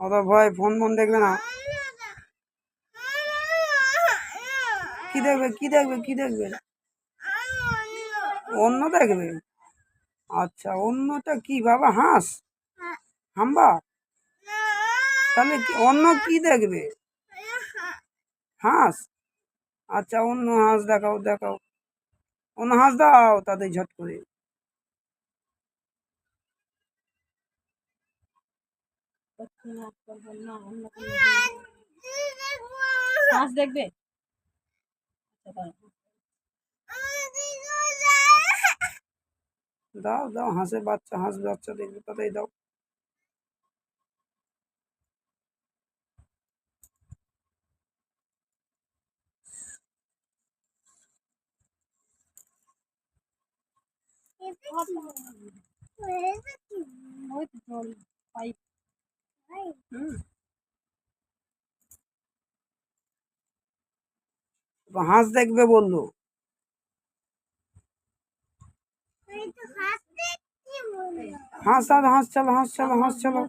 অত ভয় phone phone দেখবে না। কি দেখবে কি দেখবে কি দেখবে? অন্য দেখবে? আচ্ছা, অন্যটা কি বাবা? হাঁস? হাম্বা? তাহলে অন্য কি দেখবে? হাঁস? আচ্ছা, অন্য হাঁস দেখাও দেখাও, অন্য হাঁস দাও তাদের ঝট করে। হাঁস দেখবে? দাও দাও, হাঁসের বাচ্চা, হাঁস বাচ্চা দেখবে, তাদের দাও। হাঁস দেখবে বললো। হাঁস দাও, হাঁস চলো, হাঁস চলো, হাঁস চলো।